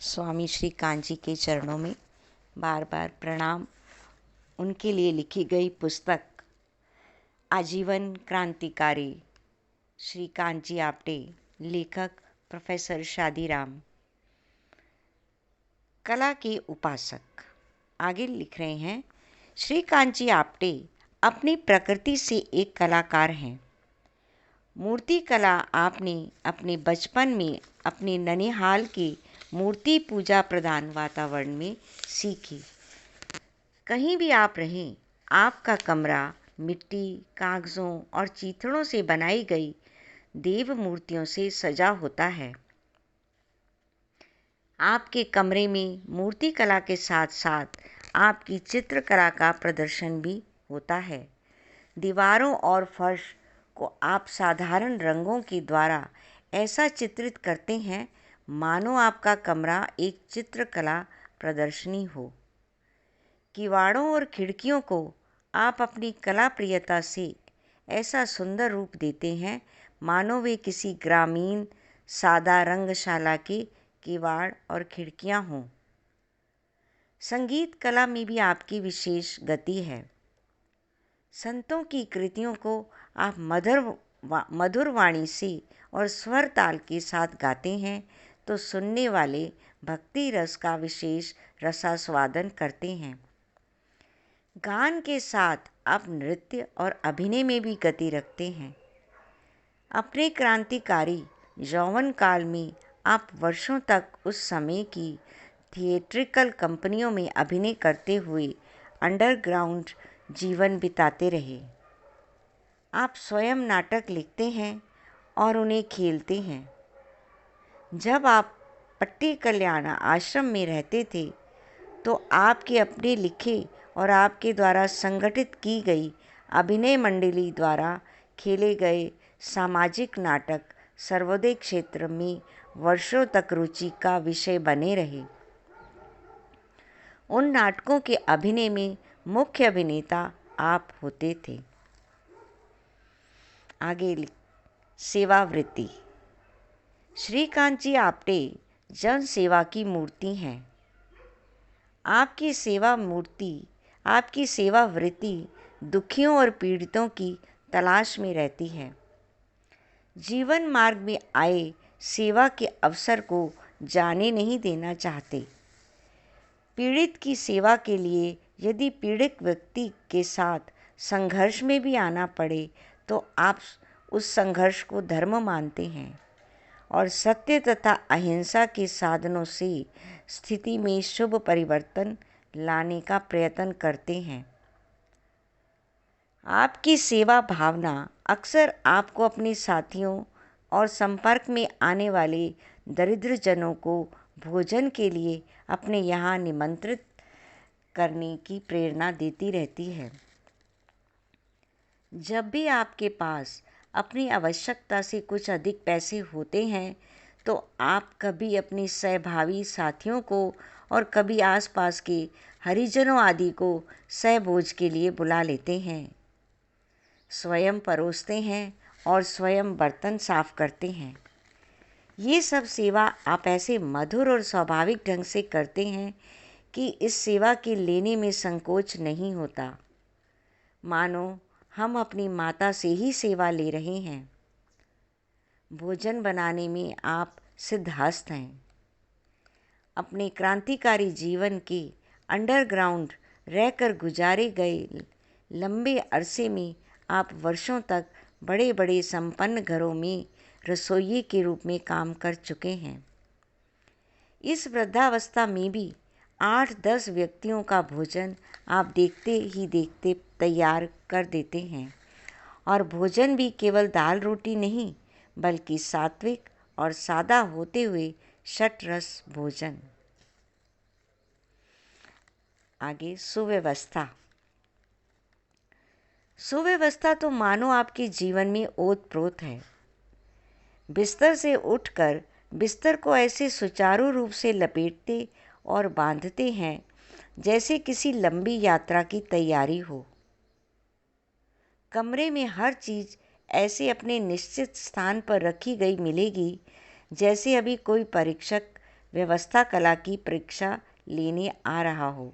स्वामी श्री कांत जी के चरणों में बार बार प्रणाम। उनके लिए लिखी गई पुस्तक आजीवन क्रांतिकारी श्री कांत जी आपटे, लेखक प्रोफेसर शादीराम। कला के उपासक आगे लिख रहे हैं, श्री कांत जी आपटे अपनी प्रकृति से एक कलाकार हैं। मूर्ति कला आपने अपने बचपन में अपने ननिहाल के मूर्ति पूजा प्रधान वातावरण में सीखी। कहीं भी आप रहें, आपका कमरा मिट्टी, कागज़ों और चीथड़ों से बनाई गई देव मूर्तियों से सजा होता है। आपके कमरे में मूर्ति कला के साथ साथ आपकी चित्रकला का प्रदर्शन भी होता है। दीवारों और फर्श को आप साधारण रंगों के द्वारा ऐसा चित्रित करते हैं मानो आपका कमरा एक चित्रकला प्रदर्शनी हो। किवाड़ों और खिड़कियों को आप अपनी कला प्रियता से ऐसा सुंदर रूप देते हैं मानो वे किसी ग्रामीण सादा रंगशाला के किवाड़ और खिड़कियां हों। संगीत कला में भी आपकी विशेष गति है। संतों की कृतियों को आप मधुर वाणी से और स्वर ताल के साथ गाते हैं तो सुनने वाले भक्ति रस का विशेष रसास्वादन करते हैं। गान के साथ आप नृत्य और अभिनय में भी गति रखते हैं। अपने क्रांतिकारी यौवन काल में आप वर्षों तक उस समय की थिएट्रिकल कंपनियों में अभिनय करते हुए अंडरग्राउंड जीवन बिताते रहे। आप स्वयं नाटक लिखते हैं और उन्हें खेलते हैं। जब आप पट्टी कल्याण आश्रम में रहते थे तो आपके अपने लिखे और आपके द्वारा संगठित की गई अभिनय मंडली द्वारा खेले गए सामाजिक नाटक सर्वोदय क्षेत्र में वर्षों तक रुचि का विषय बने रहे। उन नाटकों के अभिनय में मुख्य अभिनेता आप होते थे। आगे सेवावृत्ति। श्रीकांत जी आपटे जन सेवा की मूर्ति हैं। आपकी सेवावृत्ति दुखियों और पीड़ितों की तलाश में रहती है। जीवन मार्ग में आए सेवा के अवसर को जाने नहीं देना चाहते। पीड़ित की सेवा के लिए यदि पीड़ित व्यक्ति के साथ संघर्ष में भी आना पड़े तो आप उस संघर्ष को धर्म मानते हैं और सत्य तथा अहिंसा के साधनों से स्थिति में शुभ परिवर्तन लाने का प्रयत्न करते हैं। आपकी सेवा भावना अक्सर आपको अपने साथियों और संपर्क में आने वाले दरिद्रजनों को भोजन के लिए अपने यहाँ निमंत्रित करने की प्रेरणा देती रहती है। जब भी आपके पास अपनी आवश्यकता से कुछ अधिक पैसे होते हैं तो आप कभी अपने सहभागी साथियों को और कभी आसपास के हरिजनों आदि को सहभोज के लिए बुला लेते हैं। स्वयं परोसते हैं और स्वयं बर्तन साफ करते हैं। ये सब सेवा आप ऐसे मधुर और स्वाभाविक ढंग से करते हैं कि इस सेवा के लेने में संकोच नहीं होता, मानो हम अपनी माता से ही सेवा ले रहे हैं। भोजन बनाने में आप सिद्धहस्त हैं। अपने क्रांतिकारी जीवन के अंडरग्राउंड रहकर गुजारे गए लंबे अरसे में आप वर्षों तक बड़े बड़े संपन्न घरों में रसोइये के रूप में काम कर चुके हैं। इस वृद्धावस्था में भी 8-10 व्यक्तियों का भोजन आप देखते ही देखते तैयार कर देते हैं और भोजन भी केवल दाल रोटी नहीं बल्कि सात्विक और सादा होते हुए षटरस भोजन। आगे सुव्यवस्था तो मानो आपके जीवन में ओतप्रोत है। बिस्तर से उठकर बिस्तर को ऐसे सुचारू रूप से लपेटते और बांधते हैं जैसे किसी लंबी यात्रा की तैयारी हो। कमरे में हर चीज़ ऐसे अपने निश्चित स्थान पर रखी गई मिलेगी जैसे अभी कोई परीक्षक व्यवस्था कला की परीक्षा लेने आ रहा हो।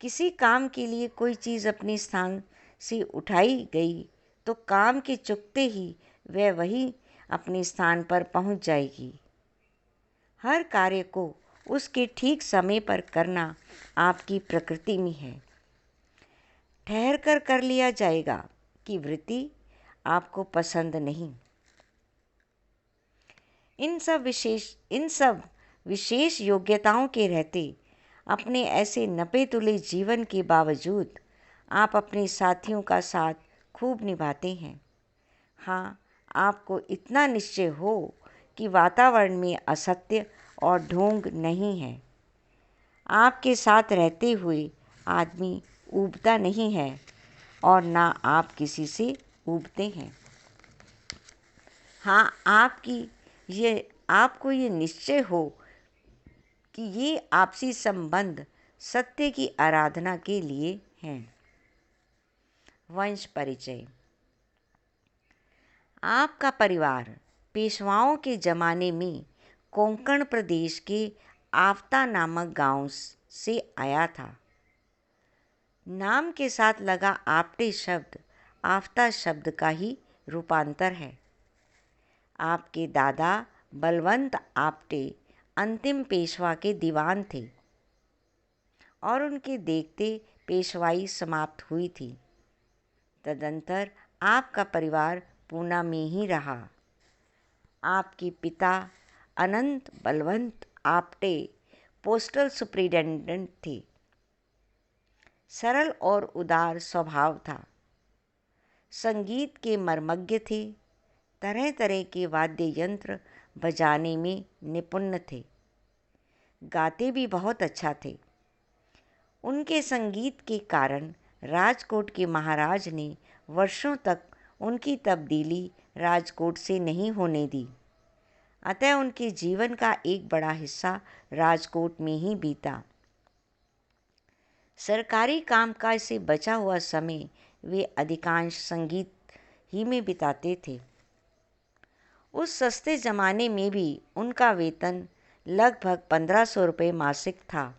किसी काम के लिए कोई चीज़ अपने स्थान से उठाई गई तो काम के चुकते ही वह वही अपने स्थान पर पहुंच जाएगी। हर कार्य को उसके ठीक समय पर करना आपकी प्रकृति में है। ठहर कर कर लिया जाएगा कि वृत्ति आपको पसंद नहीं। इन सब विशेष योग्यताओं के रहते अपने ऐसे नपे तुले जीवन के बावजूद आप अपने साथियों का साथ खूब निभाते हैं। हाँ, आपको इतना निश्चय हो कि वातावरण में असत्य और ढोंग नहीं है। आपके साथ रहते हुए आदमी ऊबता नहीं है और ना आप किसी से ऊबते हैं। हाँ, आपको ये निश्चय हो कि ये आपसी संबंध सत्य की आराधना के लिए हैं। वंश परिचय। आपका परिवार पेशवाओं के ज़माने में कोंकण प्रदेश के आफ्ता नामक गांव से आया था। नाम के साथ लगा आपटे शब्द आफ्ता शब्द का ही रूपांतर है। आपके दादा बलवंत आपटे अंतिम पेशवा के दीवान थे और उनके देखते पेशवाई समाप्त हुई थी। तदंतर आपका परिवार पूना में ही रहा। आपके पिता अनंत बलवंत आपटे पोस्टल सुपरिटेंडेंट थे। सरल और उदार स्वभाव था। संगीत के मर्मज्ञ थे। तरह तरह के वाद्य यंत्र बजाने में निपुण थे। गाते भी बहुत अच्छा थे। उनके संगीत के कारण राजकोट के महाराज ने वर्षों तक उनकी तब्दीली राजकोट से नहीं होने दी। अतः उनके जीवन का एक बड़ा हिस्सा राजकोट में ही बीता। सरकारी कामकाज से बचा हुआ समय वे अधिकांश संगीत ही में बिताते थे। उस सस्ते ज़माने में भी उनका वेतन लगभग 1500 रुपये मासिक था।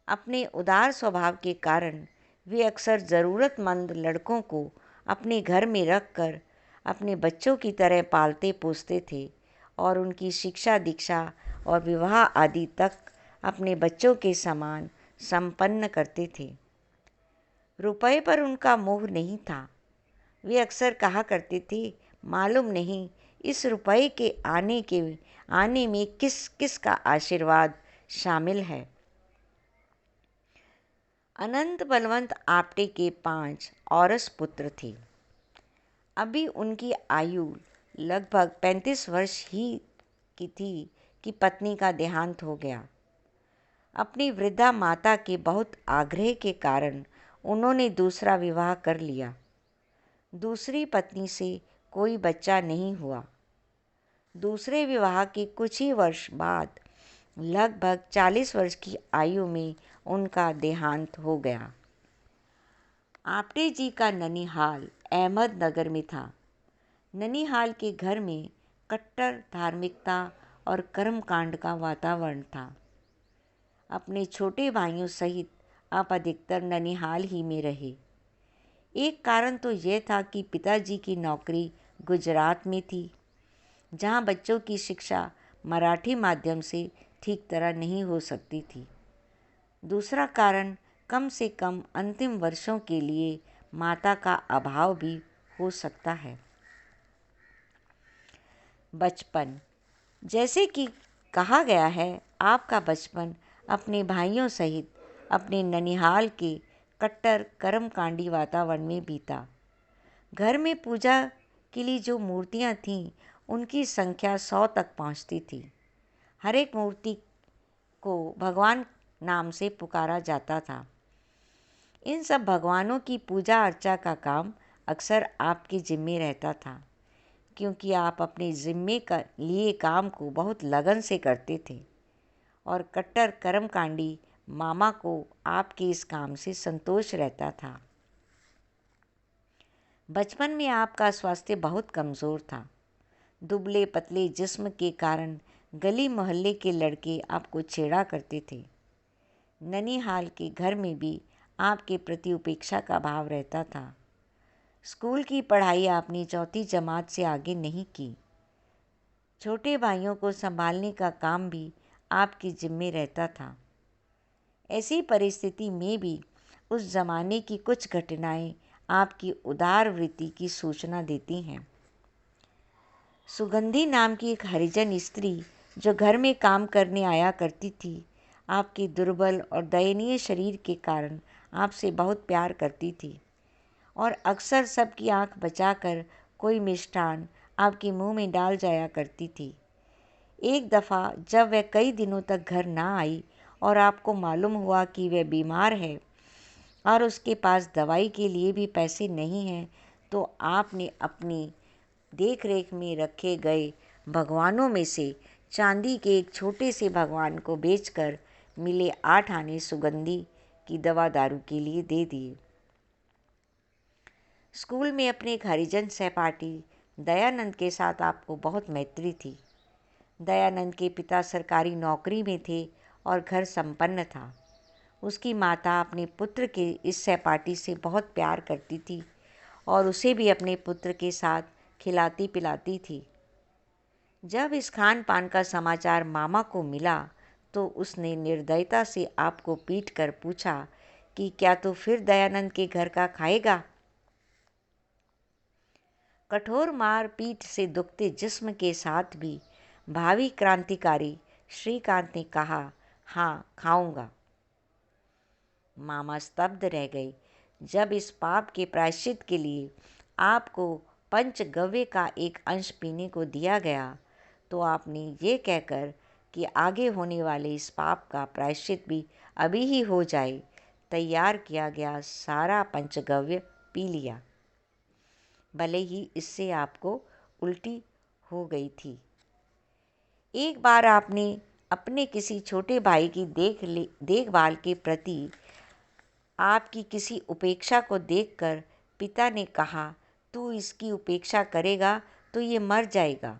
अपने उदार स्वभाव के कारण वे अक्सर ज़रूरतमंद लड़कों को अपने घर में रखकर अपने बच्चों की तरह पालते पोसते थे और उनकी शिक्षा दीक्षा और विवाह आदि तक अपने बच्चों के समान संपन्न करते थे। रुपए पर उनका मोह नहीं था। वे अक्सर कहा करते थे, मालूम नहीं इस रुपए के आने में किस किस का आशीर्वाद शामिल है। अनंत बलवंत आपटे के 5 औरस पुत्र थे। अभी उनकी आयु लगभग 35 वर्ष ही की थी कि पत्नी का देहांत हो गया। अपनी वृद्धा माता के बहुत आग्रह के कारण उन्होंने दूसरा विवाह कर लिया। दूसरी पत्नी से कोई बच्चा नहीं हुआ। दूसरे विवाह के कुछ ही वर्ष बाद लगभग 40 वर्ष की आयु में उनका देहांत हो गया। आपटे जी का ननिहाल अहमदनगर में था। ननिहाल के घर में कट्टर धार्मिकता और कर्मकांड का वातावरण था। अपने छोटे भाइयों सहित आप अधिकतर ननिहाल ही में रहे। एक कारण तो यह था कि पिताजी की नौकरी गुजरात में थी, जहां बच्चों की शिक्षा मराठी माध्यम से ठीक तरह नहीं हो सकती थी। दूसरा कारण कम से कम अंतिम वर्षों के लिए माता का अभाव भी हो सकता है। बचपन। जैसे कि कहा गया है, आपका बचपन अपने भाइयों सहित अपने ननिहाल के कट्टर कर्मकांडी वातावरण में बीता। घर में पूजा के लिए जो मूर्तियां थीं, उनकी संख्या 100 तक पहुंचती थी। हर एक मूर्ति को भगवान नाम से पुकारा जाता था। इन सब भगवानों की पूजा अर्चा का काम अक्सर आपके जिम्मे रहता था, क्योंकि आप अपने जिम्मे का लिए काम को बहुत लगन से करते थे और कट्टर कर्मकांडी मामा को आपके इस काम से संतोष रहता था। बचपन में आपका स्वास्थ्य बहुत कमज़ोर था। दुबले पतले जिस्म के कारण गली मोहल्ले के लड़के आपको छेड़ा करते थे। ननिहाल के घर में भी आपके प्रति उपेक्षा का भाव रहता था। स्कूल की पढ़ाई आपने चौथी जमात से आगे नहीं की। छोटे भाइयों को संभालने का काम भी आपके जिम्मे रहता था। ऐसी परिस्थिति में भी उस ज़माने की कुछ घटनाएं आपकी उदार वृत्ति की सूचना देती हैं। सुगंधी नाम की एक हरिजन स्त्री जो घर में काम करने आया करती थी, आपके दुर्बल और दयनीय शरीर के कारण आपसे बहुत प्यार करती थी और अक्सर सबकी आंख बचाकर कोई मिष्ठान आपके मुंह में डाल जाया करती थी। एक दफ़ा जब वह कई दिनों तक घर ना आई और आपको मालूम हुआ कि वह बीमार है और उसके पास दवाई के लिए भी पैसे नहीं हैं, तो आपने अपनी देख रेख में रखे गए भगवानों में से चांदी के एक छोटे से भगवान को बेचकर मिले 8 आने सुगंधी की दवा दारू के लिए दे दिए। स्कूल में अपने एक हरिजन सहपाठी दयानंद के साथ आपको बहुत मैत्री थी। दयानंद के पिता सरकारी नौकरी में थे और घर संपन्न था। उसकी माता अपने पुत्र के इस सहपाठी से बहुत प्यार करती थी और उसे भी अपने पुत्र के साथ खिलाती पिलाती थी। जब इस खान पान का समाचार मामा को मिला तो उसने निर्दयता से आपको पीट कर पूछा कि क्या तू फिर दयानंद के घर का खाएगा। कठोर मार पीट से दुखते जिस्म के साथ भी भावी क्रांतिकारी श्रीकांत ने कहा, हाँ खाऊंगा। मामा स्तब्ध रह गए जब इस पाप के प्रायश्चित के लिए आपको पंचगव्य का एक अंश पीने को दिया गया, तो आपने ये कहकर कि आगे होने वाले इस पाप का प्रायश्चित भी अभी ही हो जाए, तैयार किया गया सारा पंचगव्य पी लिया, भले ही इससे आपको उल्टी हो गई थी। एक बार आपने अपने किसी छोटे भाई की देखभाल के प्रति आपकी किसी उपेक्षा को देखकर पिता ने कहा, तू इसकी उपेक्षा करेगा तो ये मर जाएगा।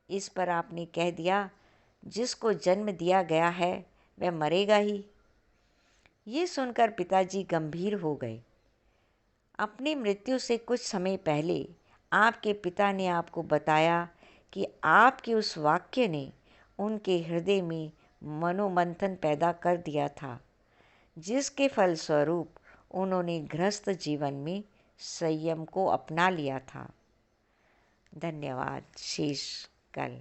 इस पर आपने कह दिया, जिसको जन्म दिया गया है वह मरेगा ही। ये सुनकर पिताजी गंभीर हो गए। अपनी मृत्यु से कुछ समय पहले आपके पिता ने आपको बताया कि आपके उस वाक्य ने उनके हृदय में मनोमंथन पैदा कर दिया था, जिसके फलस्वरूप उन्होंने गृहस्थ जीवन में संयम को अपना लिया था। धन्यवाद। शेष कल।